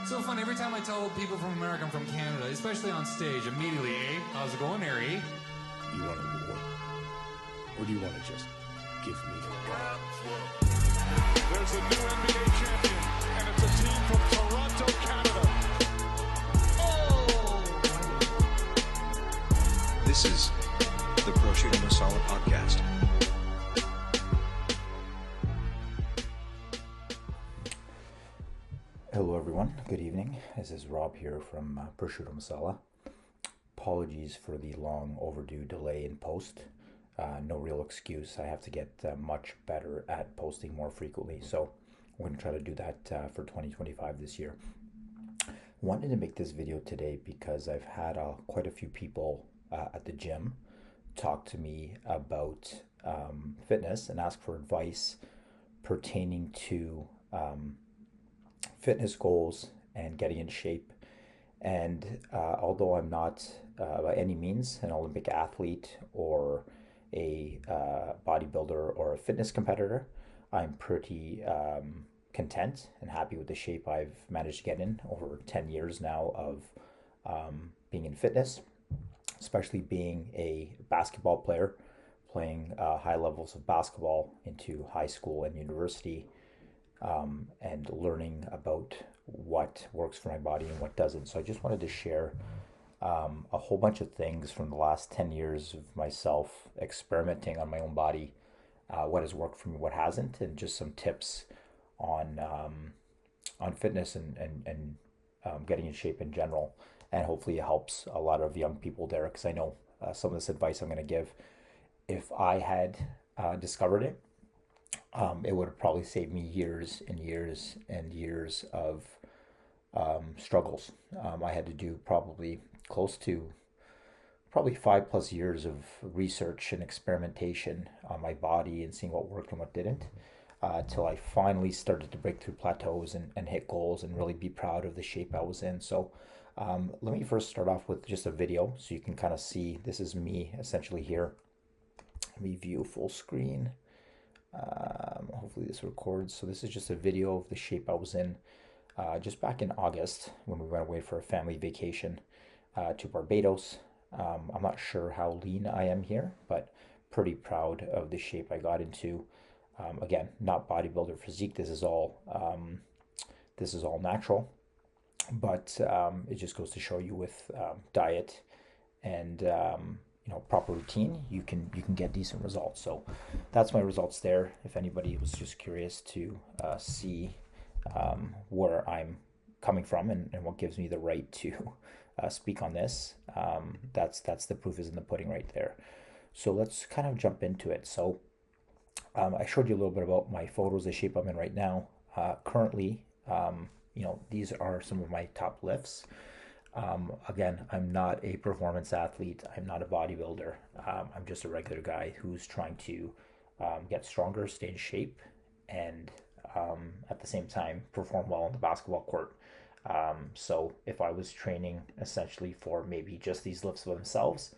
So funny, every time I tell people from America I'm from Canada, especially on stage, immediately, how's it going there, You want a war? Or do you want to just give me a war? There's a new NBA champion, and it's a team from Toronto, Canada. Oh! This is the Prosciutto Masala podcast. Hello everyone, good evening. This is Rob here from Prosciutto Masala. Apologies for the long overdue delay in post. No real excuse. I have to get much better at posting more frequently, so we're going to try to do that for 2025 this year. Wanted to make this video today because I've had quite a few people at the gym talk to me about fitness and ask for advice pertaining to fitness goals and getting in shape. And although I'm not by any means an Olympic athlete or a bodybuilder or a fitness competitor, I'm pretty content and happy with the shape I've managed to get in over 10 years now of being in fitness, especially being a basketball player, playing high levels of basketball into high school and university, and learning about what works for my body and what doesn't. So I just wanted to share a whole bunch of things from the last 10 years of myself experimenting on my own body, what has worked for me, what hasn't, and just some tips on fitness and getting in shape in general. And hopefully it helps a lot of young people there, because I know some of this advice I'm going to give, if I had discovered it, it would have probably saved me years and years and years of struggles. I had to do probably close to 5+ years of research and experimentation on my body and seeing what worked and what didn't, till I finally started to break through plateaus and hit goals and really be proud of the shape I was in. So let me first start off with just a video so you can kind of see. This is me essentially here. Let me view full screen. Hopefully this records. So this is just a video of the shape I was in just back in August when we went away for a family vacation to Barbados. I'm not sure how lean I am here, but pretty proud of the shape I got into. Again, not bodybuilder physique. This is all natural, but it just goes to show you with diet and proper routine, you can get decent results. So that's my results there. If anybody was just curious to see where I'm coming from and what gives me the right to speak on this, that's the proof is in the pudding right there. So let's kind of jump into it. So I showed you a little bit about my photos, the shape I'm in right now. Currently, these are some of my top lifts. Again, I'm not a performance athlete. I'm not a bodybuilder. I'm just a regular guy who's trying to get stronger, stay in shape, and at the same time perform well on the basketball court. So if I was training essentially for maybe just these lifts by themselves,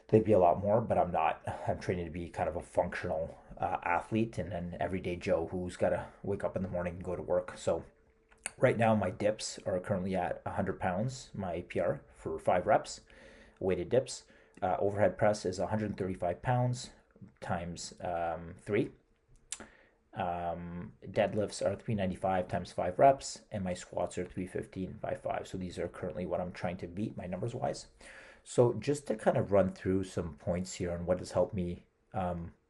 they'd be a lot more, but I'm not. I'm training to be kind of a functional athlete and an everyday Joe who's got to wake up in the morning and go to work. So right now, my dips are currently at 100 pounds, my PR for 5 reps, weighted dips. Overhead press is 135 pounds times 3. Deadlifts are 395 times 5 reps, and my squats are 315 by 5. So these are currently what I'm trying to beat, my numbers wise. So just to kind of run through some points here on what has helped me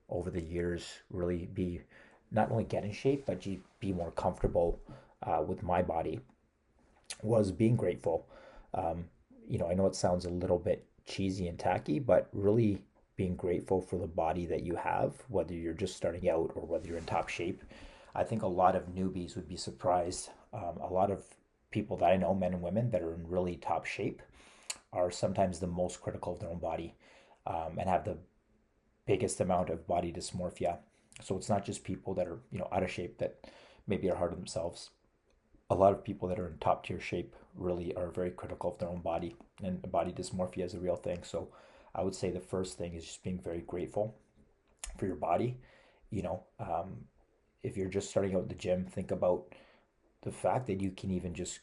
over the years really be not only get in shape, but be more comfortable with my body, was being grateful. I know it sounds a little bit cheesy and tacky, but really being grateful for the body that you have, whether you're just starting out or whether you're in top shape. I think a lot of newbies would be surprised. A lot of people that I know, men and women that are in really top shape, are sometimes the most critical of their own body, and have the biggest amount of body dysmorphia. So it's not just people that are out of shape that maybe are hard on themselves. A lot of people that are in top tier shape really are very critical of their own body, and body dysmorphia is a real thing. So I would say the first thing is just being very grateful for your body. If you're just starting out in the gym, think about the fact that you can even just,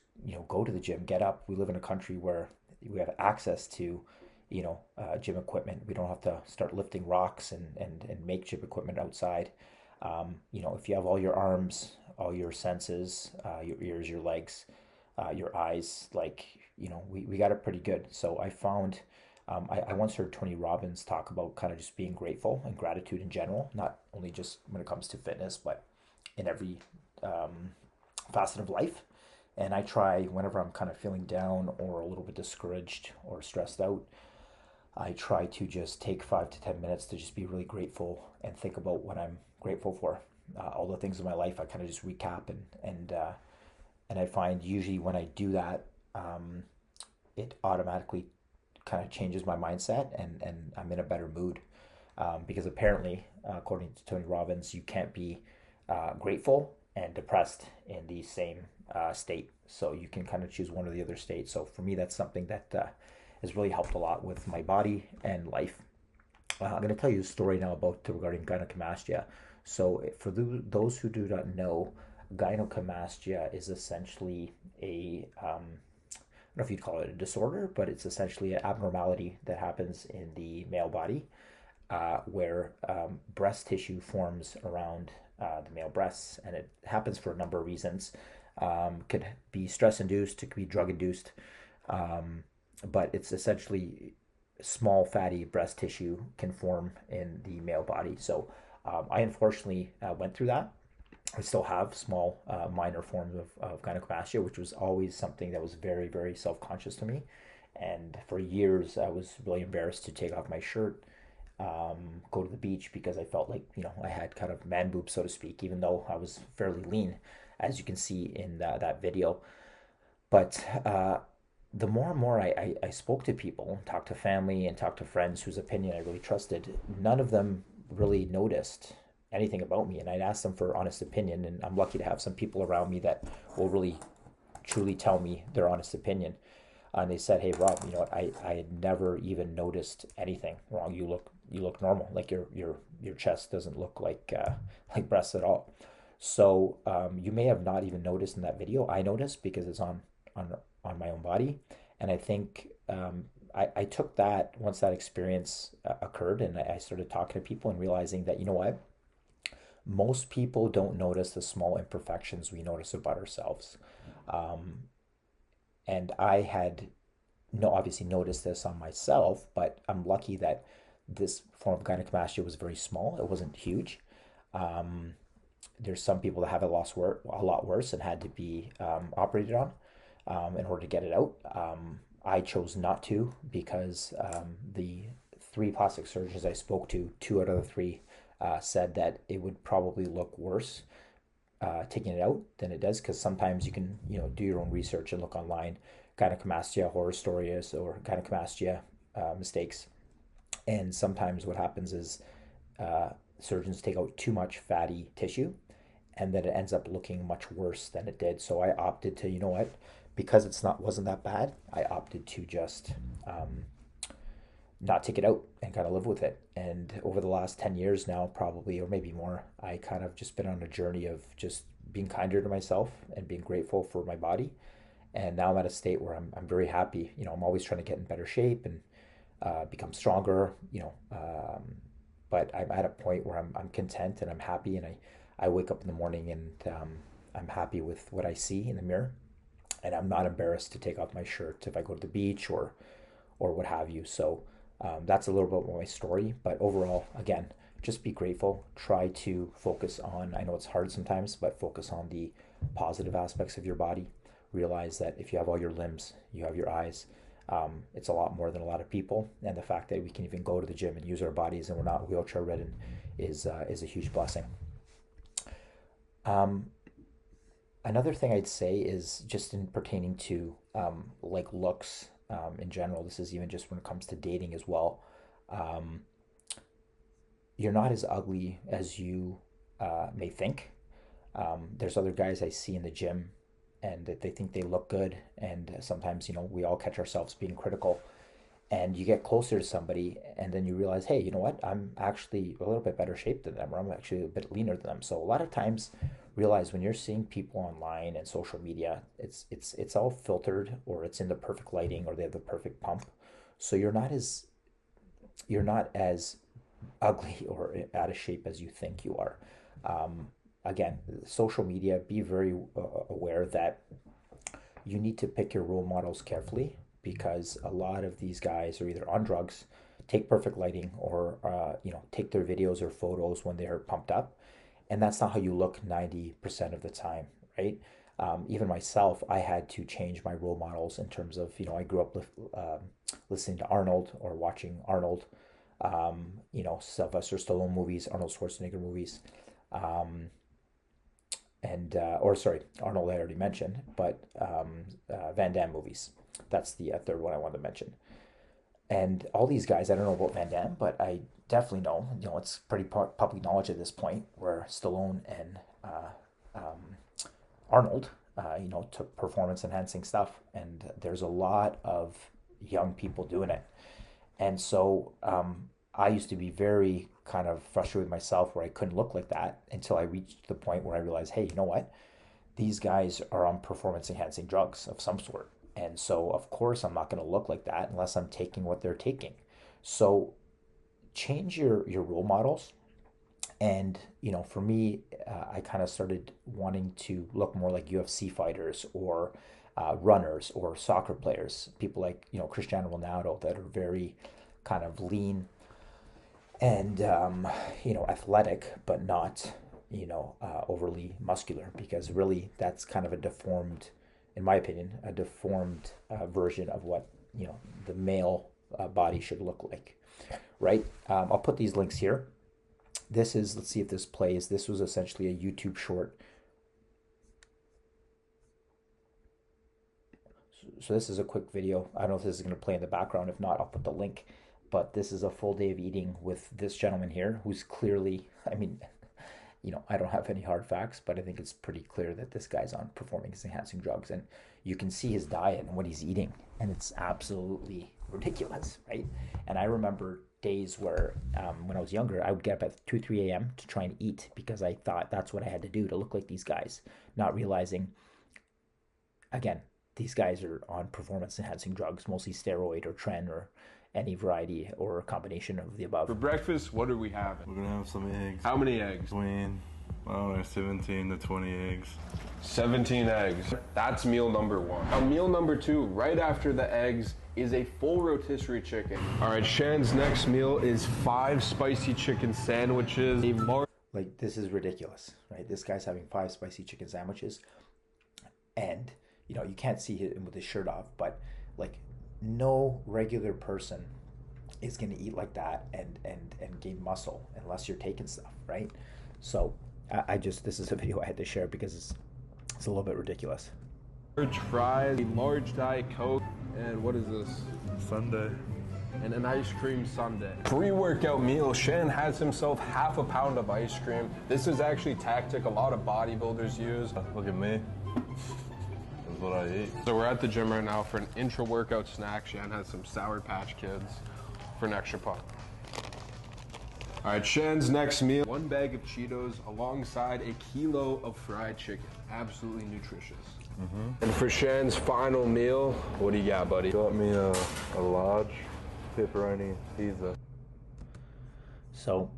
go to the gym, get up. We live in a country where we have access to, gym equipment. We don't have to start lifting rocks and make gym equipment outside. If you have all your arms, all your senses, your ears, your legs, your eyes, like, we got it pretty good. So I found, I once heard Tony Robbins talk about kind of just being grateful and gratitude in general, not only just when it comes to fitness, but in every facet of life. And I try whenever I'm kind of feeling down or a little bit discouraged or stressed out, I try to just take 5 to 10 minutes to just be really grateful and think about what I'm grateful for. All the things in my life, I kind of just recap and I find usually when I do that, it automatically kind of changes my mindset and I'm in a better mood. Because apparently, according to Tony Robbins, you can't be grateful and depressed in the same state. So you can kind of choose one or the other state. So for me, that's something that has really helped a lot with my body and life. I'm going to tell you a story now regarding gynecomastia. So for those who do not know, gynecomastia is essentially I don't know if you'd call it a disorder, but it's essentially an abnormality that happens in the male body where breast tissue forms around the male breasts, and it happens for a number of reasons. Could be stress induced, it could be drug induced, but it's essentially small fatty breast tissue can form in the male body. So I unfortunately went through that. I still have small minor forms of gynecomastia, which was always something that was very, very self-conscious to me. And for years, I was really embarrassed to take off my shirt, go to the beach, because I felt like, I had kind of man boobs, so to speak, even though I was fairly lean, as you can see in that video. But the more and more I spoke to people, talked to family, and talked to friends whose opinion I really trusted, none of them really noticed anything about me. And I'd ask them for honest opinion, and I'm lucky to have some people around me that will really truly tell me their honest opinion. And they said, "Hey Rob, you know what, I had never even noticed anything wrong. You look normal. Like your chest doesn't look like breasts at all." So you may have not even noticed in that video. I noticed because it's on my own body. And I think I took that, once that experience occurred, and I started talking to people and realizing that, you know what, most people don't notice the small imperfections we notice about ourselves. And I had obviously noticed this on myself, but I'm lucky that this form of gynecomastia was very small. It wasn't huge. There's some people that have a lot worse and had to be operated on in order to get it out. I chose not to because the 3 plastic surgeons I spoke to, 2 out of the 3 said that it would probably look worse taking it out than it does, because sometimes you can do your own research and look online, gynecomastia horror stories or gynecomastia mistakes, and sometimes what happens is surgeons take out too much fatty tissue, and then it ends up looking much worse than it did. So I opted to, you know what, because wasn't that bad, I opted to just not take it out and kind of live with it. And over the last 10 years now, probably, or maybe more, I kind of just been on a journey of just being kinder to myself and being grateful for my body. And now I'm at a state where I'm very happy. I'm always trying to get in better shape and become stronger, but I'm at a point where I'm content and I'm happy, and I wake up in the morning and I'm happy with what I see in the mirror, and I'm not embarrassed to take off my shirt if I go to the beach or what have you. So that's a little bit of my story, but overall, again, just be grateful. Try to focus on, I know it's hard sometimes, but focus on the positive aspects of your body. Realize that if you have all your limbs, you have your eyes, it's a lot more than a lot of people. And the fact that we can even go to the gym and use our bodies and we're not wheelchair ridden is a huge blessing. Another thing I'd say is just in pertaining to like looks in general. This is even just when it comes to dating as well. You're not as ugly as you may think. There's other guys I see in the gym and that they think they look good, and sometimes we all catch ourselves being critical. and you get closer to somebody, and then you realize, hey, you know what, I'm actually a little bit better shape than them, or I'm actually a bit leaner than them. So a lot of times realize when you're seeing people online and social media, it's all filtered, or it's in the perfect lighting, or they have the perfect pump. So you're not as ugly or out of shape as you think you are. Again, social media, be very aware that you need to pick your role models carefully, because a lot of these guys are either on drugs, take perfect lighting, or take their videos or photos when they're pumped up, and that's not how you look 90% of the time, right? Even myself, I had to change my role models in terms of, I grew up listening to Arnold or watching Arnold, Sylvester Stallone movies, Arnold Schwarzenegger movies, and or sorry, Arnold I already mentioned, but Van Damme movies. That's the third one I wanted to mention. And all these guys, I don't know about Van Damme, but I definitely know, it's pretty public knowledge at this point, where Stallone and Arnold, took performance enhancing stuff, and there's a lot of young people doing it. And so I used to be very kind of frustrated with myself, where I couldn't look like that, until I reached the point where I realized, hey, you know what? These guys are on performance enhancing drugs of some sort. And so, of course, I'm not going to look like that unless I'm taking what they're taking. So change your role models. And, for me, I kind of started wanting to look more like UFC fighters, or runners, or soccer players, people like, Cristiano Ronaldo, that are very kind of lean and, athletic, but not, overly muscular, because really that's kind of a deformed, in my opinion, a deformed version of what, the male body should look like, right? I'll put these links here. This is, let's see if this plays. This was essentially a YouTube short. So this is a quick video. I don't know if this is going to play in the background. If not, I'll put the link. But this is a full day of eating with this gentleman here, who's clearly, I mean, I don't have any hard facts, but I think it's pretty clear that this guy's on performance enhancing drugs. And you can see his diet and what he's eating, and it's absolutely ridiculous, right? And I remember days where, when I was younger, I would get up at 2, 3 a.m. to try and eat, because I thought that's what I had to do to look like these guys, not realizing, again, these guys are on performance enhancing drugs, mostly steroid or tren, or any variety or a combination of the above. For breakfast, what are we having? We're gonna have some eggs. How many eggs? Between, I don't know, 17 to 20 eggs. 17 eggs. That's meal number one. Now, meal number two, right after the eggs, is a full rotisserie chicken. All right, Shan's next meal is 5 spicy chicken sandwiches. Like, this is ridiculous, right? This guy's having 5 spicy chicken sandwiches, and you can't see him with his shirt off, but like, no regular person is going to eat like that and gain muscle unless you're taking stuff, right? So this is a video I had to share because it's a little bit ridiculous. Large fries, a large Diet Coke, and what is this? Sunday. And an ice cream sundae. Pre-workout meal, Shan has himself half a pound of ice cream. This is actually tactic a lot of bodybuilders use. Look at me. That's what I eat. So we're at the gym right now for an intra-workout snack. Shan has some Sour Patch Kids for an extra pop. All right, Shan's next meal, 1 bag of Cheetos alongside a kilo of fried chicken. Absolutely nutritious. And for Shan's final meal, what do you got, buddy? Got me a large pepperoni pizza. So,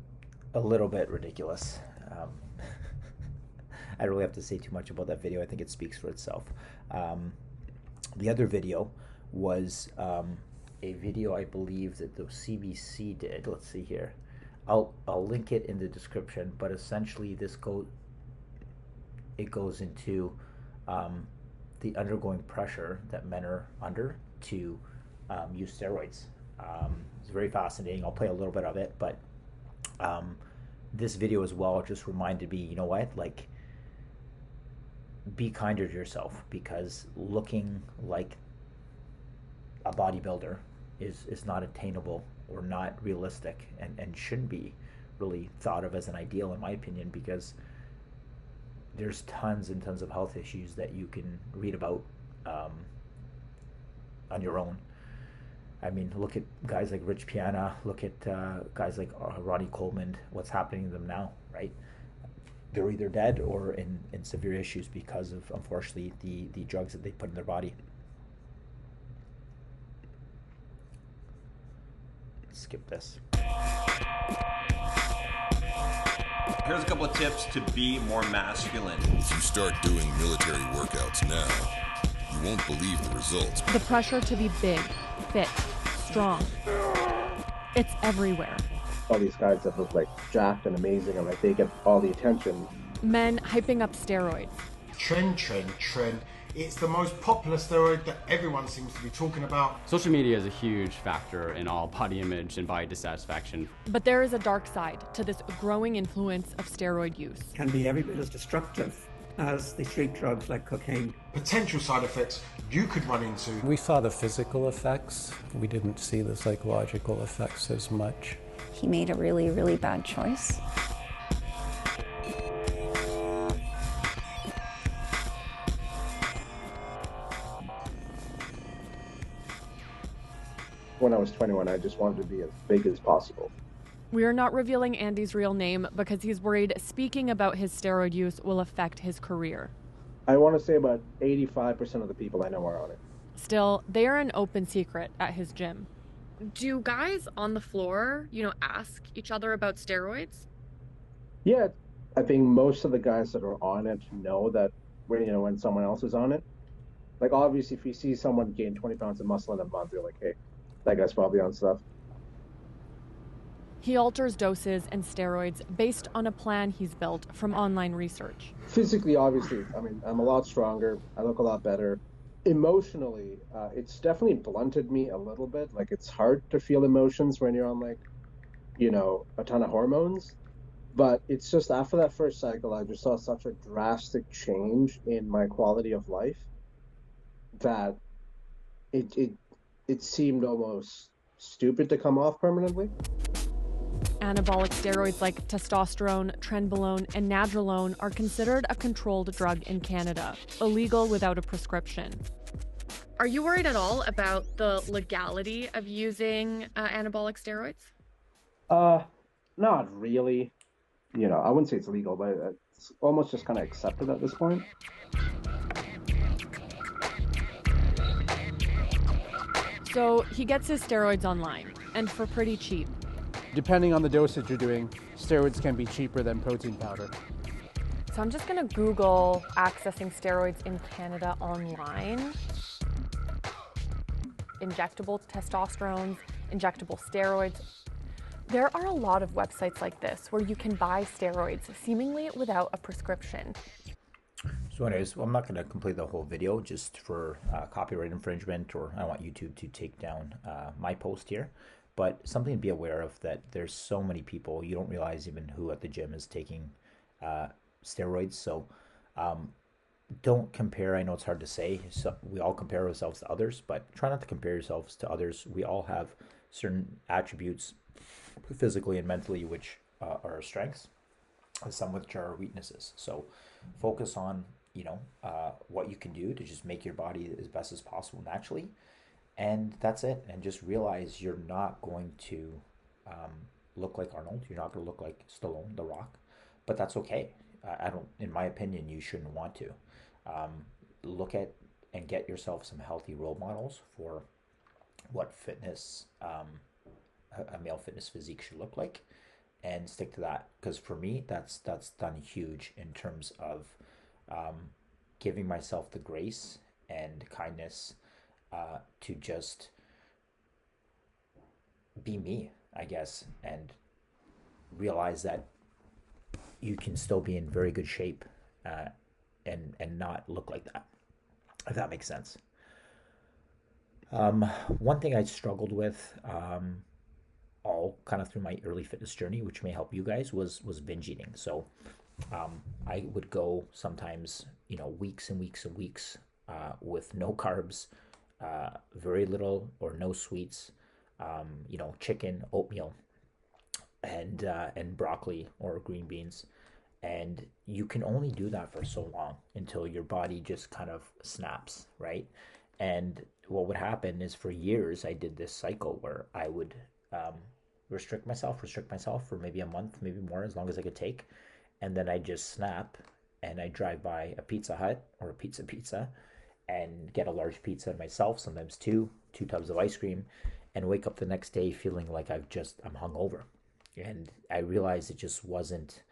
a little bit ridiculous. I don't really have to say too much about that video. I think it speaks for itself. The other video was a video I believe that the CBC did. Let's see here. I'll link it in the description. But essentially, it goes into the undergoing pressure that men are under to use steroids. It's very fascinating. I'll play a little bit of it, but this video as well just reminded me, you know what, like, be kinder to yourself, because looking like a bodybuilder is not attainable or not realistic, and shouldn't be really thought of as an ideal, in my opinion, because there's tons and tons of health issues that you can read about on your own. I mean, look at guys like Rich Piana, look at guys like Ronnie Coleman, what's happening to them now, right? They're either dead or in severe issues because of, unfortunately, the drugs that they put in their body. Skip this. Here's a couple of tips to be more masculine. If you start doing military workouts now, you won't believe the results. The pressure to be big, fit, strong. It's everywhere. All these guys that look like jacked and amazing and like they get all the attention. Men hyping up steroids. Trend. It's the most popular steroid that everyone seems to be talking about. Social media is a huge factor in all body image and body dissatisfaction. But there is a dark side to this growing influence of steroid use. Can be every bit as destructive as the street drugs like cocaine. Potential side effects you could run into. We saw the physical effects. We didn't see the psychological effects as much. He made a really, really bad choice. When I was 21, I just wanted to be as big as possible. We are not revealing Andy's real name because he's worried speaking about his steroid use will affect his career. I want to say about 85% of the people I know are on it. Still, they are an open secret at his gym. Do guys on the floor, ask each other about steroids? Yeah, I think most of the guys that are on it know that when someone else is on it. Like, obviously, if you see someone gain 20 pounds of muscle in a month, you're like, hey, that guy's probably on stuff. He alters doses and steroids based on a plan he's built from online research. Physically, obviously, I'm a lot stronger. I look a lot better. Emotionally, it's definitely blunted me a little bit. Like, it's hard to feel emotions when you're on, a ton of hormones. But it's just after that first cycle, I just saw such a drastic change in my quality of life that it seemed almost stupid to come off permanently. Anabolic steroids like testosterone, trenbolone, and nandrolone are considered a controlled drug in Canada, illegal without a prescription. Are you worried at all about the legality of using anabolic steroids? Not really. I wouldn't say it's illegal, but it's almost just kind of accepted at this point. So he gets his steroids online, and for pretty cheap. Depending on the dosage you're doing, steroids can be cheaper than protein powder. So I'm just gonna Google accessing steroids in Canada online. Injectable testosterone, injectable steroids. There are a lot of websites like this where you can buy steroids seemingly without a prescription. So anyways, I'm not going to complete the whole video just for copyright infringement, or I don't want YouTube to take down my post here. But something to be aware of, that there's so many people, you don't realize even who at the gym is taking steroids. So don't compare. I know it's hard to say. So we all compare ourselves to others, but try not to compare yourselves to others. We all have certain attributes physically and mentally which are our strengths, and some which are our weaknesses. So focus on what you can do to just make your body as best as possible naturally, and that's it. And just realize you're not going to look like Arnold, you're not going to look like Stallone, The Rock, but that's okay. In my opinion, you shouldn't want to. Look at and get yourself some healthy role models for what fitness, a male fitness physique should look like, and stick to that. Because for me, that's done huge in terms of giving myself the grace and kindness to just be me, I guess, and realize that you can still be in very good shape and not look like that, if that makes sense. One thing I struggled with all kind of through my early fitness journey, which may help you guys, was binge eating. So I would go sometimes, weeks and weeks and weeks with no carbs, very little or no sweets, chicken, oatmeal, and broccoli or green beans. And you can only do that for so long until your body just kind of snaps, right? And what would happen is for years I did this cycle where I would restrict myself for maybe a month, maybe more, as long as I could take. And then I just snap and I drive by a Pizza Hut or a Pizza and get a large pizza myself, sometimes two tubs of ice cream, and wake up the next day feeling like I'm hungover. And I realized it just wasn't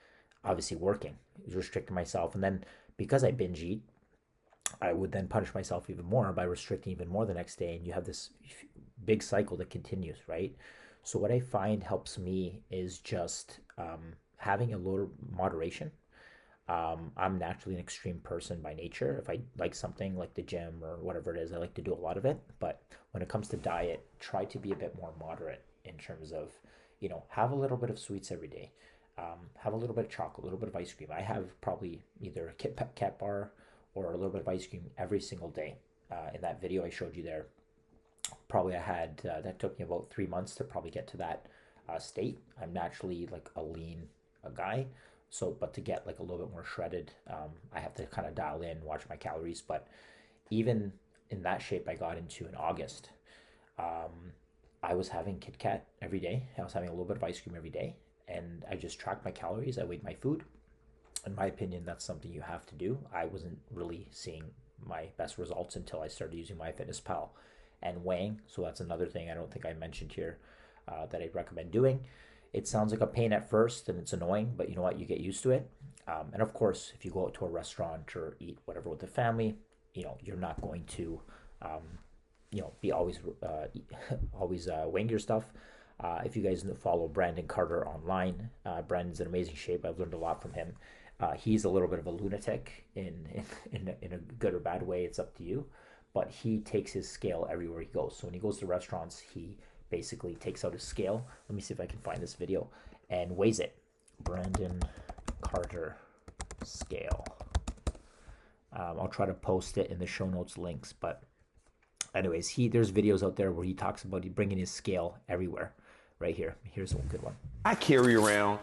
obviously working. It was restricting myself. And then because I binge eat, I would then punish myself even more by restricting even more the next day. And you have this big cycle that continues, right? So what I find helps me is just having a little moderation. I'm naturally an extreme person by nature. If I like something like the gym or whatever it is, I like to do a lot of it. But when it comes to diet, try to be a bit more moderate in terms of, have a little bit of sweets every day. Have a little bit of chocolate, a little bit of ice cream. I have probably either a Kit Kat bar or a little bit of ice cream every single day. In that video I showed you there, probably I had, that took me about 3 months to probably get to that state. I'm naturally like a lean guy. So, but to get like a little bit more shredded, I have to kind of dial in, watch my calories. But even in that shape I got into in August, I was having Kit Kat every day. I was having a little bit of ice cream every day. And I just tracked my calories. I weighed my food. In my opinion, that's something you have to do. I wasn't really seeing my best results until I started using MyFitnessPal and weighing. So that's another thing I don't think I mentioned here that I'd recommend doing. It sounds like a pain at first and it's annoying, but you know what? You get used to it. And of course, if you go out to a restaurant or eat whatever with the family, you're not going to, be always weighing your stuff. If you guys follow Brandon Carter online, Brandon's in amazing shape. I've learned a lot from him. He's a little bit of a lunatic in a good or bad way. It's up to you. But he takes his scale everywhere he goes. So when he goes to restaurants, he basically takes out his scale. Let me see if I can find this video and weighs it. Brandon Carter scale. I'll try to post it in the show notes links. But anyways, there's videos out there where he talks about bringing his scale everywhere. Right here. Here's one good one. I carry around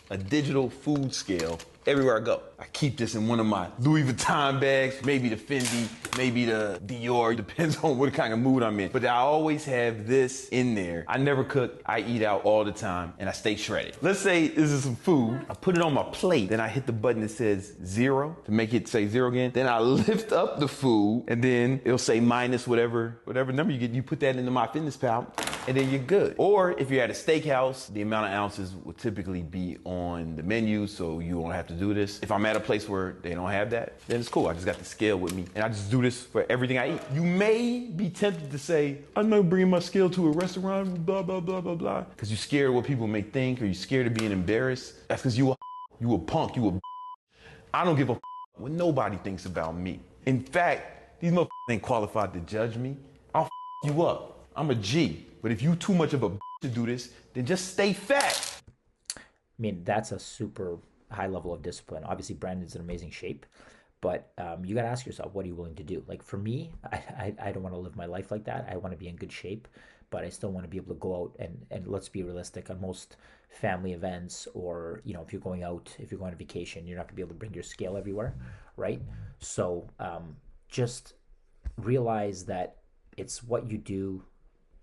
a digital food scale everywhere I go. I keep this in one of my Louis Vuitton bags, maybe the Fendi, maybe the Dior, depends on what kind of mood I'm in. But I always have this in there. I never cook, I eat out all the time, and I stay shredded. Let's say this is some food, I put it on my plate, then I hit the button that says 0 to make it say 0 again. Then I lift up the food, and then it'll say minus whatever number you get, you put that into MyFitnessPal, and then you're good. Or if you're at a steakhouse, the amount of ounces will typically be on the menu, so you won't have to do this. If I'm at a place where they don't have that, then it's cool. I just got the scale with me, and I just do this for everything I eat. You may be tempted to say, I'm not bringing my scale to a restaurant, blah, blah, blah, blah, blah, because you're scared of what people may think, or you're scared of being embarrassed. That's because you a punk, I don't give a what nobody thinks about me. In fact, these motherfuckers ain't qualified to judge me. I'll you up. I'm a G. But if you too much of a to do this, then just stay fat. I mean, that's a super high level of discipline. Obviously, Brandon's in amazing shape, but you got to ask yourself, what are you willing to do? Like for me, I don't want to live my life like that. I want to be in good shape, but I still want to be able to go out and let's be realistic, on most family events, or, if you're going out, if you're going on vacation, you're not going to be able to bring your scale everywhere, right? So just realize that it's what you do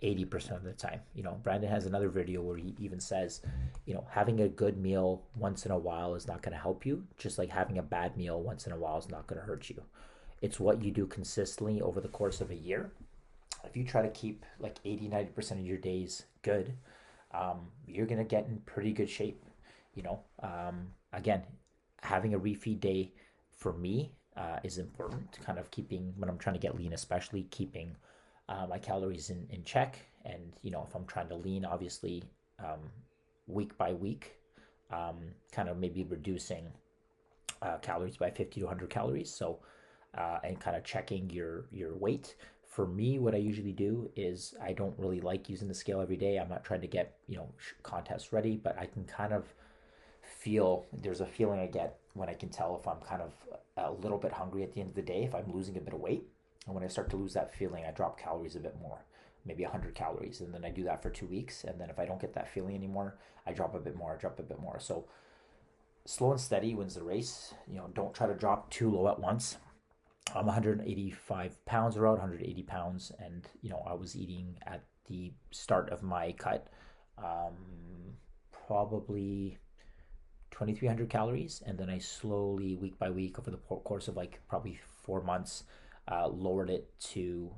80% of the time. Brandon has another video where he even says, having a good meal once in a while is not going to help you, just like having a bad meal once in a while is not going to hurt you. It's what you do consistently over the course of a year. If you try to keep like 80-90% of your days good, you're going to get in pretty good shape. Again, having a refeed day for me is important, kind of keeping, when I'm trying to get lean, especially keeping my calories in check. And if I'm trying to lean, obviously week by week, kind of maybe reducing calories by 50 to 100 calories. So and kind of checking your weight. For me, what I usually do is I don't really like using the scale every day. I'm not trying to get contest ready, but I can kind of feel, there's a feeling I get when I can tell if I'm kind of a little bit hungry at the end of the day, if I'm losing a bit of weight. And when I start to lose that feeling, I drop calories a bit more, maybe 100 calories. And then I do that for 2 weeks. And then if I don't get that feeling anymore, I drop a bit more, So slow and steady wins the race. Don't try to drop too low at once. I'm 185 pounds, around 180 pounds, and I was eating at the start of my cut um, probably 2,300 calories, and then I slowly, week by week, over the course of like probably 4 months, lowered it to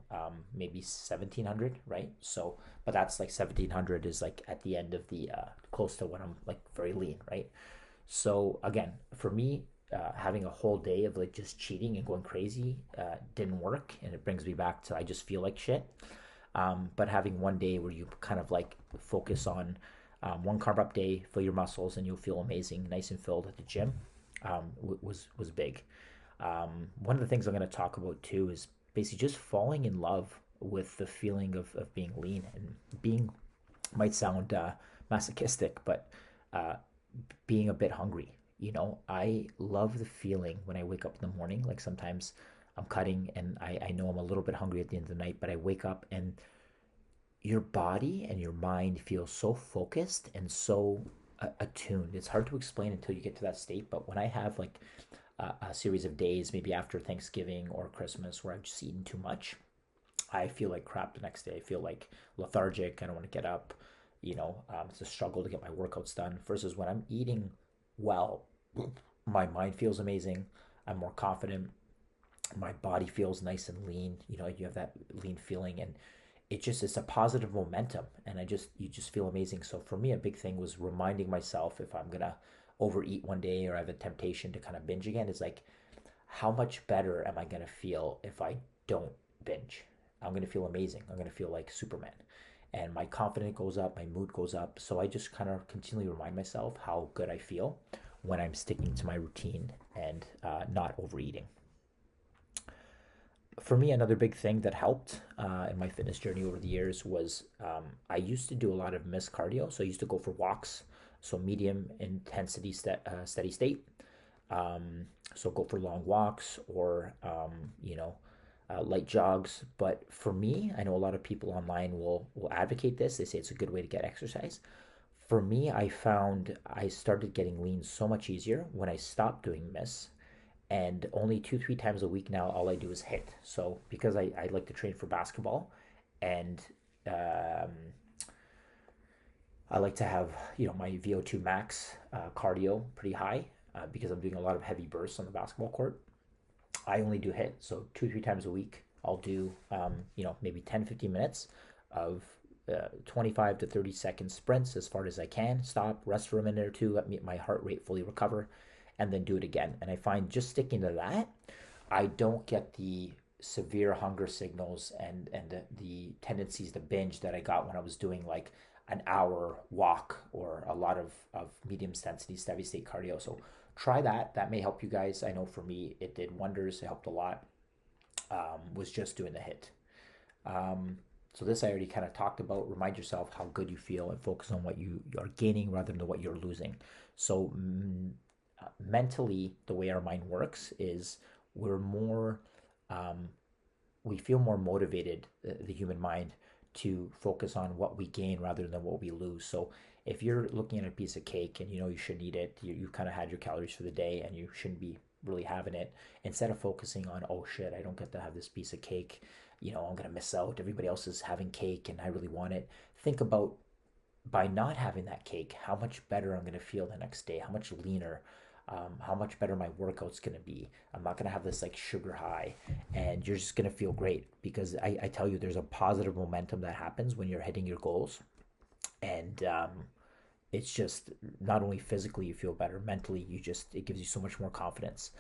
maybe 1,700, right? So, but that's like 1,700 is like at the end of the close to when I'm like very lean, right? So again, for me, having a whole day of like just cheating and going crazy didn't work, and it brings me back to I just feel like shit. But having one day where you kind of like focus on one carb up day, fill your muscles, and you'll feel amazing, nice and filled at the gym, was big. One of the things I'm going to talk about too is basically just falling in love with the feeling of being lean, and being might sound masochistic, but being a bit hungry. I love the feeling when I wake up in the morning. Like sometimes I'm cutting and I know I'm a little bit hungry at the end of the night, but I wake up and your body and your mind feel so focused and so attuned. It's hard to explain until you get to that state, but when I have like a series of days, maybe after Thanksgiving or Christmas, where I've just eaten too much, I feel like crap the next day. I feel like lethargic. I don't want to get up. It's a struggle to get my workouts done. Versus when I'm eating well, my mind feels amazing. I'm more confident. My body feels nice and lean. You have that lean feeling, and it's a positive momentum, and you just feel amazing. So for me, a big thing was reminding myself, if I'm gonna overeat one day or I have a temptation to kind of binge again, is like, how much better am I gonna feel if I don't binge? I'm gonna feel amazing. I'm gonna feel like Superman, and my confidence goes up, my mood goes up. So I just kind of continually remind myself how good I feel when I'm sticking to my routine and not overeating. For me, another big thing that helped in my fitness journey over the years was I used to do a lot of missed cardio. So I used to go for walks, so medium intensity steady state. So go for long walks or, light jogs. But for me, I know a lot of people online will advocate this. They say it's a good way to get exercise. For me, I found I started getting lean so much easier when I stopped doing miss, and only 2-3 times a week now all I do is hit. So because I like to train for basketball, and I like to have my VO2 max cardio pretty high because I'm doing a lot of heavy bursts on the basketball court. I only do hit, so 2-3 times a week I'll do maybe 10-15 minutes of 25 to 30 second sprints as far as I can, stop, rest for a minute or two, let my heart rate fully recover, and then do it again. And I find just sticking to that, I don't get the severe hunger signals and the tendencies to binge that I got when I was doing like an hour walk or a lot of medium intensity steady state cardio. So try that. That may help you guys. I know for me, it did wonders. It helped a lot. Was just doing the hit. So this I already kind of talked about. Remind yourself how good you feel and focus on what you are gaining rather than what you're losing. So mentally, the way our mind works is we're more, we feel more motivated, the human mind, to focus on what we gain rather than what we lose. So if you're looking at a piece of cake and you shouldn't eat it, you kind of had your calories for the day and you shouldn't be really having it, instead of focusing on, oh shit, I don't get to have this piece of cake, I'm gonna miss out, everybody else is having cake and I really want it. Think about, by not having that cake, how much better I'm gonna feel the next day, how much leaner, how much better my workout's gonna be. I'm not gonna have this like sugar high, and you're just gonna feel great, because I tell you, there's a positive momentum that happens when you're hitting your goals, and it's just not only physically you feel better, mentally it gives you so much more confidence.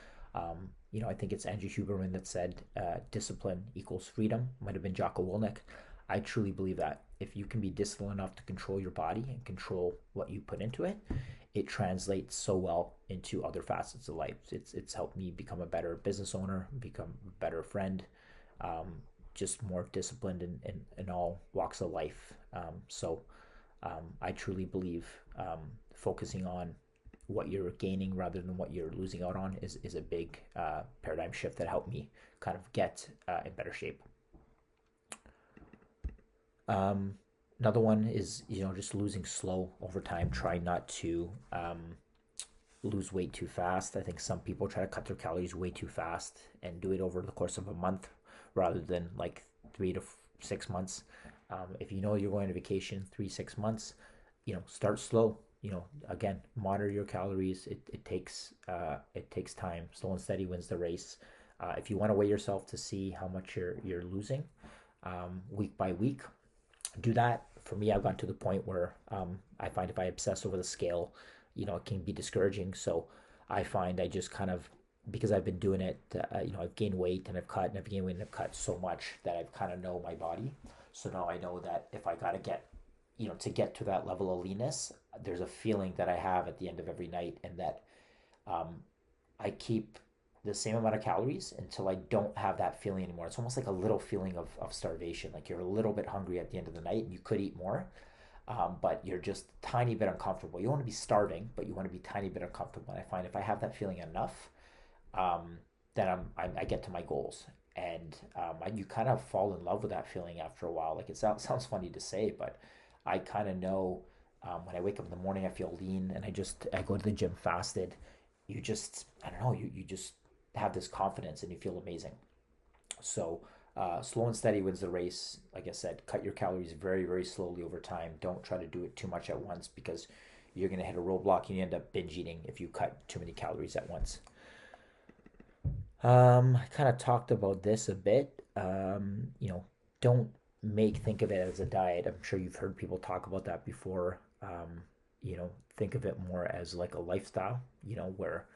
I think it's Andrew Huberman that said discipline equals freedom. Might have been Jocko Willink. I truly believe that if you can be disciplined enough to control your body and control what you put into it, it translates so well into other facets of life. It's helped me become a better business owner, become a better friend, just more disciplined in all walks of life. I truly believe focusing on what you're gaining rather than what you're losing out on is a big paradigm shift that helped me kind of get in better shape. Another one is, just losing slow over time. Try not to lose weight too fast. I think some people try to cut their calories way too fast and do it over the course of a month rather than like 3 to 6 months. If you know you're going on vacation 3 6 months, start slow. Again, monitor your calories. It takes time. Slow and steady wins the race. If you want to weigh yourself to see how much you're losing week by week, do that. For me, I've gotten to the point where I find if I obsess over the scale, it can be discouraging. So I find I just kind of, because I've been doing it, I've gained weight and I've cut and I've gained weight and I've cut so much that I've kind of know my body. So now I know that if I got to get, to get to that level of leanness, there's a feeling that I have at the end of every night, and that I keep the same amount of calories until I don't have that feeling anymore. It's almost like a little feeling of starvation. Like you're a little bit hungry at the end of the night and you could eat more, but you're just a tiny bit uncomfortable. You don't want to be starving, but you want to be a tiny bit uncomfortable. And I find if I have that feeling enough, then I get to my goals. And you kind of fall in love with that feeling after a while. Like it sounds funny to say, but I kind of know when I wake up in the morning, I feel lean, and I go to the gym fasted. You just, I don't know, you just have this confidence and you feel amazing. So slow and steady wins the race. Like I said, cut your calories very, very slowly over time. Don't try to do it too much at once, because you're going to hit a roadblock and you end up binge eating if you cut too many calories at once. I kind of talked about this a bit. Don't think of it as a diet. I'm sure you've heard people talk about that before. Think of it more as like a lifestyle, where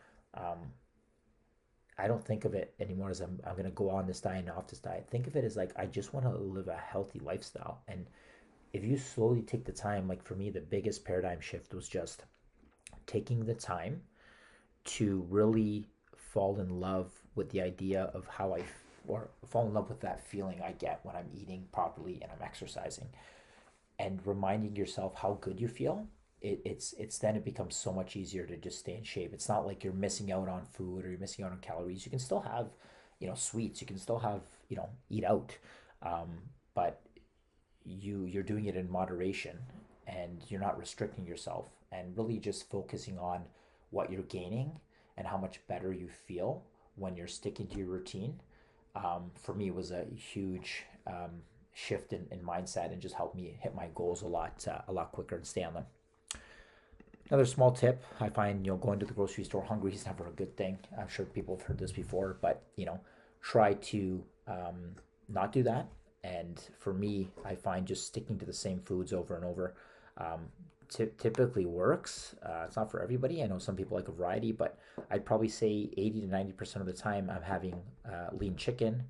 I don't think of it anymore as I'm going to go on this diet and off this diet. Think of it as like, I just want to live a healthy lifestyle. And if you slowly take the time, like for me, the biggest paradigm shift was just taking the time to really fall in love with the idea of or fall in love with that feeling I get when I'm eating properly and I'm exercising, and reminding yourself how good you feel. It's then it becomes so much easier to just stay in shape. It's not like you're missing out on food or you're missing out on calories. You can still have, sweets. You can still have, eat out, but you're doing it in moderation, and you're not restricting yourself, and really just focusing on what you're gaining and how much better you feel when you're sticking to your routine. For me, it was a huge shift in mindset, and just helped me hit my goals a lot quicker and stay on them. Another small tip, I find, going to the grocery store hungry is never a good thing. I'm sure people have heard this before, but, try to not do that. And for me, I find just sticking to the same foods over and over typically works. It's not for everybody. I know some people like a variety, but I'd probably say 80 to 90% of the time I'm having lean chicken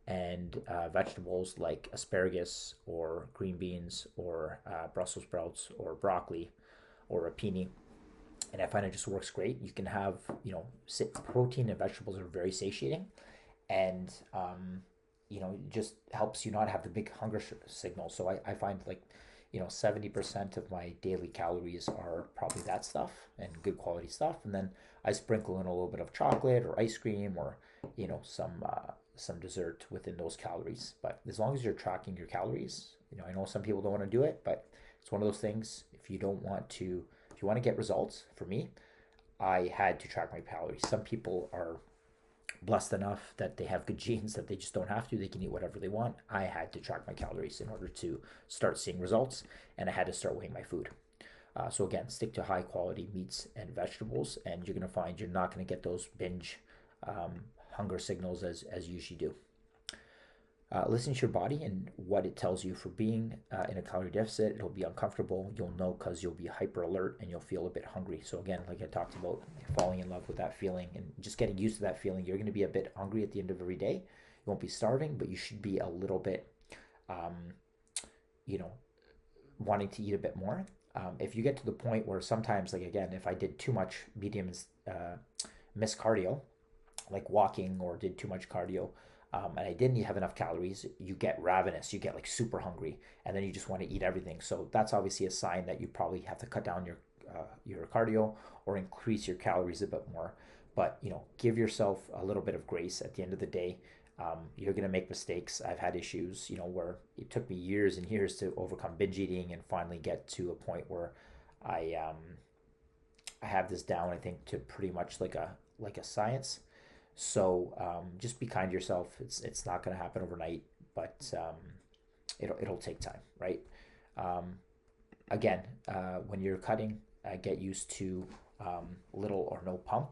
and vegetables like asparagus or green beans or Brussels sprouts or broccoli or rapini. And I find it just works great. You can have, protein and vegetables are very satiating, and it just helps you not have the big hunger signal. So I find like 70% of my daily calories are probably that stuff and good quality stuff. And then I sprinkle in a little bit of chocolate or ice cream or, some dessert within those calories. But as long as you're tracking your calories, I know some people don't want to do it, but it's one of those things. If you want to get results, for me, I had to track my calories. Some people are blessed enough that they have good genes that they just don't have to. They can eat whatever they want. I had to track my calories in order to start seeing results, and I had to start weighing my food. So again, stick to high quality meats and vegetables, and you're going to find you're not going to get those binge hunger signals as you usually do. Listen to your body and what it tells you. For being in a calorie deficit, it'll be uncomfortable. You'll know because you'll be hyper alert and you'll feel a bit hungry. So again, like I talked about, falling in love with that feeling and just getting used to that feeling. You're going to be a bit hungry at the end of every day. You won't be starving, but you should be a little bit, wanting to eat a bit more. If you get to the point where sometimes, like again, if I did too much medium miss cardio, like walking, or did too much cardio, and I didn't have enough calories, you get ravenous, you get like super hungry, and then you just want to eat everything. So that's obviously a sign that you probably have to cut down your cardio or increase your calories a bit more. But give yourself a little bit of grace at the end of the day. You're going to make mistakes. I've had issues, where it took me years and years to overcome binge eating and finally get to a point where I I have this down, I think, to pretty much like a science. So just be kind to yourself. It's not going to happen overnight, but it'll take time, right? Again, when you're cutting, get used to little or no pump.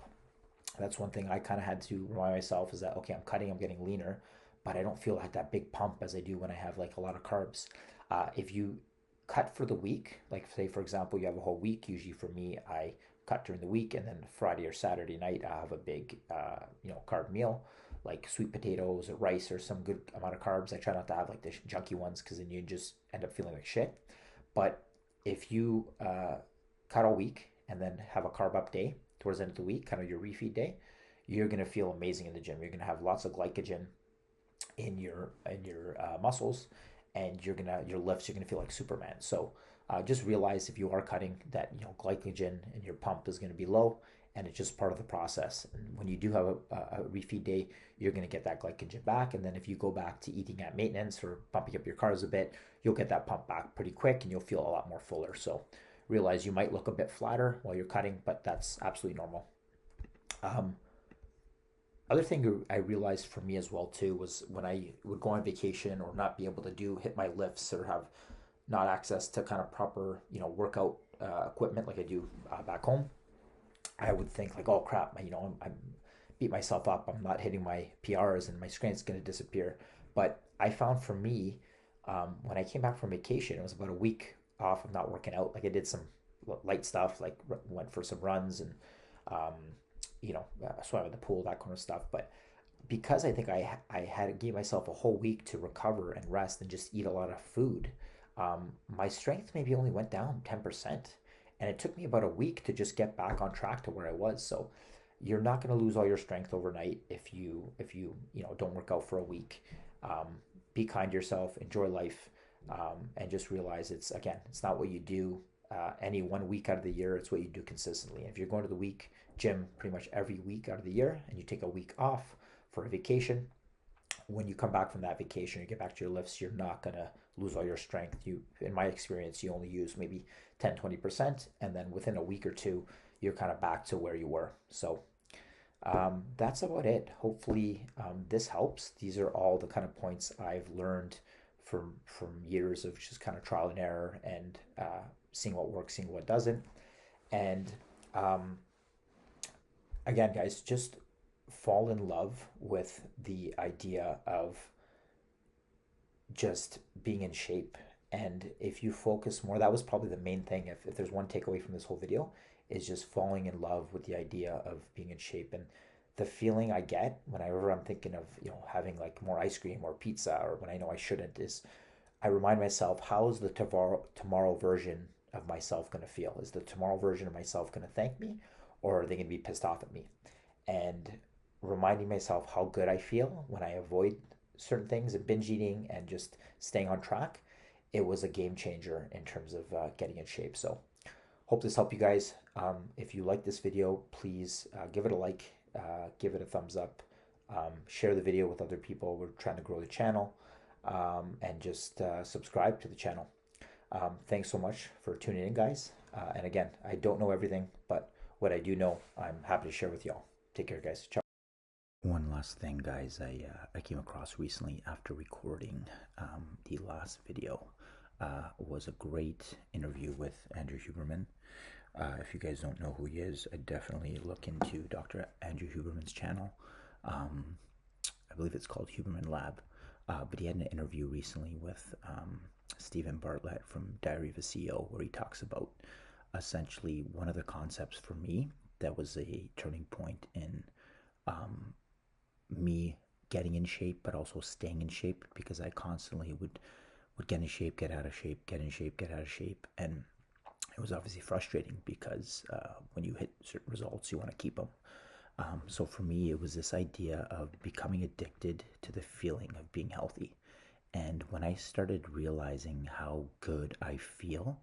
That's one thing I kind of had to remind myself, is that, okay, I'm cutting, I'm getting leaner, but I don't feel like that big pump as I do when I have like a lot of carbs. If you cut for the week, like say for example you have a whole week, usually for me I cut during the week, and then Friday or Saturday night I have a big carb meal, like sweet potatoes or rice or some good amount of carbs. I try not to have like the junky ones, because then you just end up feeling like shit. But if you cut all week and then have a carb up day towards the end of the week, kind of your refeed day, you're going to feel amazing in the gym. You're going to have lots of glycogen in your muscles, and your lifts, you're gonna feel like Superman. So just realize if you are cutting that glycogen and your pump is gonna be low, and it's just part of the process. And when you do have a refeed day, you're gonna get that glycogen back, and then if you go back to eating at maintenance or pumping up your carbs a bit, you'll get that pump back pretty quick, and you'll feel a lot more fuller. So realize you might look a bit flatter while you're cutting, but that's absolutely normal. Other thing I realized for me as well too was when I would go on vacation or not be able to hit my lifts, or have not access to kind of proper workout equipment like I do back home, I would think like, oh crap, I'm beat myself up, I'm not hitting my PRs and my strength's going to disappear. But I found for me, when I came back from vacation, it was about a week off of not working out. Like I did some light stuff, like went for some runs and swam at the pool, that kind of stuff. But because I think I had gave myself a whole week to recover and rest and just eat a lot of food, my strength maybe only went down 10%, and it took me about a week to just get back on track to where I was. So you're not going to lose all your strength overnight if you don't work out for a week. Be kind to yourself, enjoy life, and just realize it's not what you do any 1 week out of the year, it's what you do consistently. If you're going to the gym pretty much every week out of the year, and you take a week off for a vacation, when you come back from that vacation, you get back to your lifts, you're not going to lose all your strength. In my experience, you only use maybe 10-20%, and then within a week or two, you're kind of back to where you were. So that's about it. Hopefully this helps. These are all the kind of points I've learned from years of just kind of trial and error, and seeing what works, seeing what doesn't. And again, guys, just fall in love with the idea of just being in shape. And if you focus more, that was probably the main thing. If there's one takeaway from this whole video, is just falling in love with the idea of being in shape. And the feeling I get whenever I'm thinking of having like more ice cream or pizza, or when I know I shouldn't, is I remind myself, how is the tomorrow version of myself going to feel? Is the tomorrow version of myself going to thank me, or are they going to be pissed off at me? And reminding myself how good I feel when I avoid certain things and binge eating and just staying on track, it was a game changer in terms of getting in shape. So hope this helped you guys. If you like this video, please give it a like, give it a thumbs up, share the video with other people. We're trying to grow the channel, and just subscribe to the channel. Thanks so much for tuning in, guys. And again, I don't know everything, but what I do know, I'm happy to share with y'all. Take care, guys. Ciao. One last thing, guys, I came across recently after recording the last video was a great interview with Andrew Huberman. If you guys don't know who he is, I definitely look into Dr. Andrew Huberman's channel. I believe it's called Huberman Lab. But he had an interview recently with Stephen Bartlett from Diary of a CEO, where he talks about essentially one of the concepts for me that was a turning point in me getting in shape, but also staying in shape, because I constantly would get in shape, get out of shape, get in shape, get out of shape. And it was obviously frustrating, because when you hit certain results, you want to keep them. So for me, it was this idea of becoming addicted to the feeling of being healthy. And when I started realizing how good I feel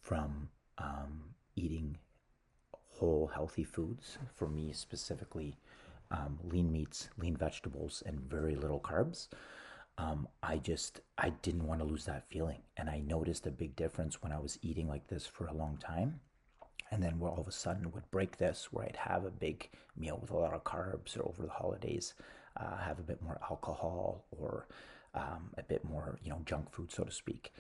from eating whole healthy foods, for me specifically, lean meats, lean vegetables, and very little carbs, I didn't want to lose that feeling. And I noticed a big difference when I was eating like this for a long time. And then all of a sudden would break this, where I'd have a big meal with a lot of carbs, or over the holidays, have a bit more alcohol, or a bit more, junk food, so to speak.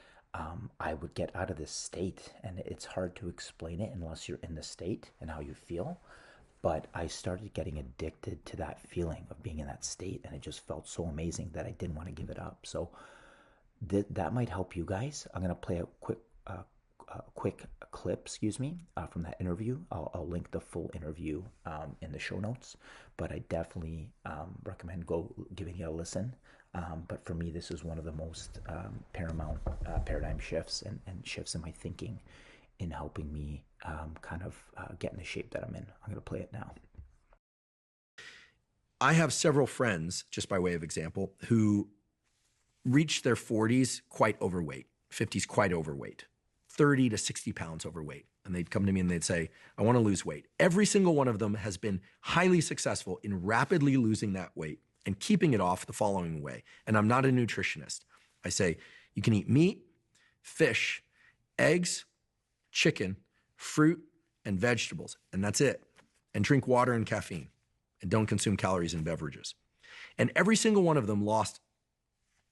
I would get out of this state, and it's hard to explain it unless you're in the state and how you feel. But I started getting addicted to that feeling of being in that state, and it just felt so amazing that I didn't want to give it up. So that might help you guys. I'm going to play a quick clip, from that interview. I'll link the full interview in the show notes, but I definitely recommend giving it a listen. But for me, this is one of the most paramount paradigm shifts and shifts in my thinking in helping me get in the shape that I'm in. I'm going to play it now. I have several friends, just by way of example, who reached their 40s quite overweight, 50s quite overweight, 30 to 60 pounds overweight. And they'd come to me and they'd say, I want to lose weight. Every single one of them has been highly successful in rapidly losing that weight and keeping it off the following way. And I'm not a nutritionist. I say, you can eat meat, fish, eggs, chicken, fruit, and vegetables, and that's it. And drink water and caffeine, and don't consume calories and beverages. And every single one of them lost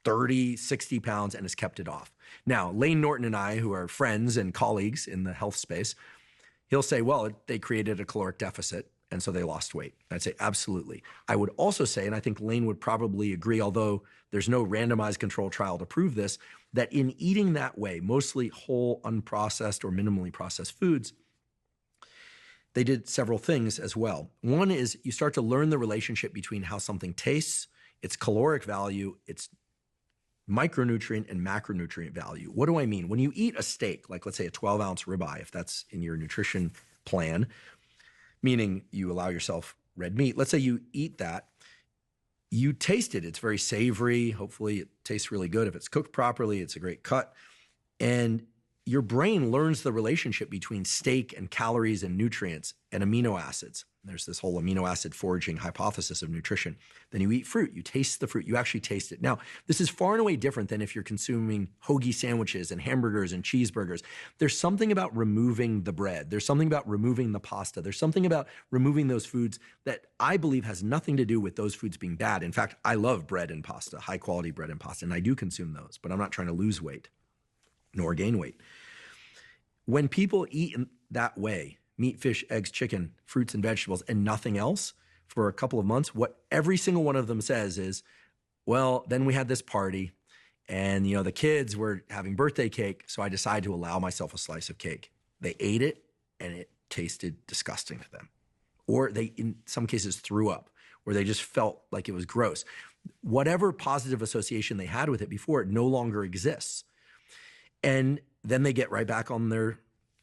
30, 60 pounds and has kept it off. Now, Lane Norton and I, who are friends and colleagues in the health space, he'll say, well, they created a caloric deficit, and so they lost weight. I'd say, absolutely. I would also say, and I think Lane would probably agree, although there's no randomized control trial to prove this, that in eating that way, mostly whole, unprocessed, or minimally processed foods, they did several things as well. One is you start to learn the relationship between how something tastes, its caloric value, its micronutrient and macronutrient value. What do I mean? When you eat a steak, like let's say a 12-ounce ribeye, if that's in your nutrition plan, meaning you allow yourself red meat, let's say you eat that, you taste it. It's very savory. Hopefully it tastes really good. If it's cooked properly, it's a great cut. And your brain learns the relationship between steak and calories and nutrients and amino acids. There's this whole amino acid foraging hypothesis of nutrition. Then you eat fruit, you taste the fruit, you actually taste it. Now, this is far and away different than if you're consuming hoagie sandwiches and hamburgers and cheeseburgers. There's something about removing the bread. There's something about removing the pasta. There's something about removing those foods that I believe has nothing to do with those foods being bad. In fact, I love bread and pasta, high quality bread and pasta, and I do consume those, but I'm not trying to lose weight nor gain weight. When people eat in that way, meat, fish, eggs, chicken, fruits, and vegetables, and nothing else for a couple of months, what every single one of them says is, well, then we had this party and, the kids were having birthday cake, so I decided to allow myself a slice of cake. They ate it and it tasted disgusting to them. Or they, in some cases, threw up, or they just felt like it was gross. Whatever positive association they had with it before, it no longer exists. And then they get right back on their,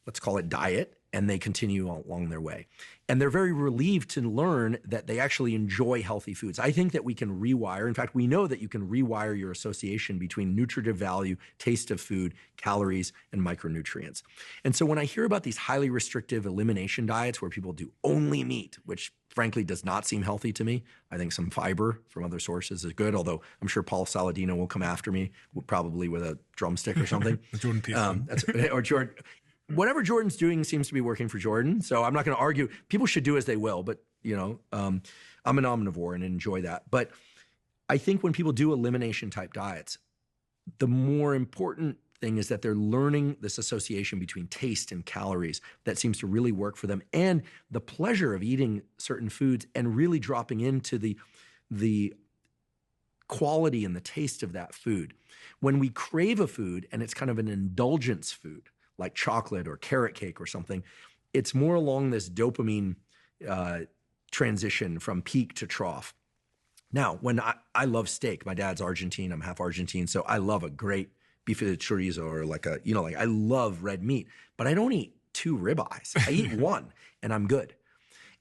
let's call it diet, and they continue along their way. And they're very relieved to learn that they actually enjoy healthy foods. I think that we can rewire. In fact, we know that you can rewire your association between nutritive value, taste of food, calories, and micronutrients. And so when I hear about these highly restrictive elimination diets where people do only meat, which frankly does not seem healthy to me, I think some fiber from other sources is good, although I'm sure Paul Saladino will come after me, probably with a drumstick or something. Jordan Peterson. Or Jordan. Whatever Jordan's doing seems to be working for Jordan. So I'm not going to argue. People should do as they will, but I'm an omnivore and enjoy that. But I think when people do elimination type diets, the more important thing is that they're learning this association between taste and calories that seems to really work for them, and the pleasure of eating certain foods and really dropping into the quality and the taste of that food. When we crave a food and it's kind of an indulgence food, like chocolate or carrot cake or something, it's more along this dopamine transition from peak to trough. Now, when I love steak, my dad's Argentine, I'm half Argentine, so I love a great beef de chorizo or I love red meat, but I don't eat 2 ribeyes. I eat 1 and I'm good.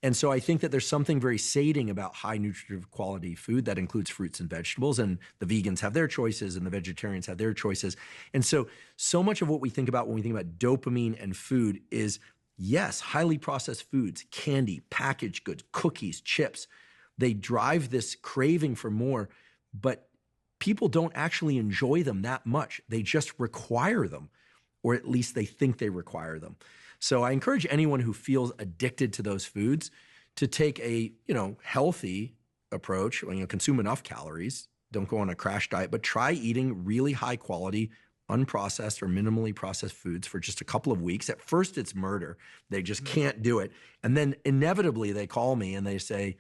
And so I think that there's something very sating about high nutritive quality food that includes fruits and vegetables, and the vegans have their choices and the vegetarians have their choices. And so much of what we think about when we think about dopamine and food is, yes, highly processed foods, candy, packaged goods, cookies, chips. They drive this craving for more, but people don't actually enjoy them that much. They just require them, or at least they think they require them. So I encourage anyone who feels addicted to those foods to take a, healthy approach, consume enough calories, don't go on a crash diet, but try eating really high quality, unprocessed or minimally processed foods for just a couple of weeks. At first, it's murder. They just can't do it. And then inevitably they call me and they say,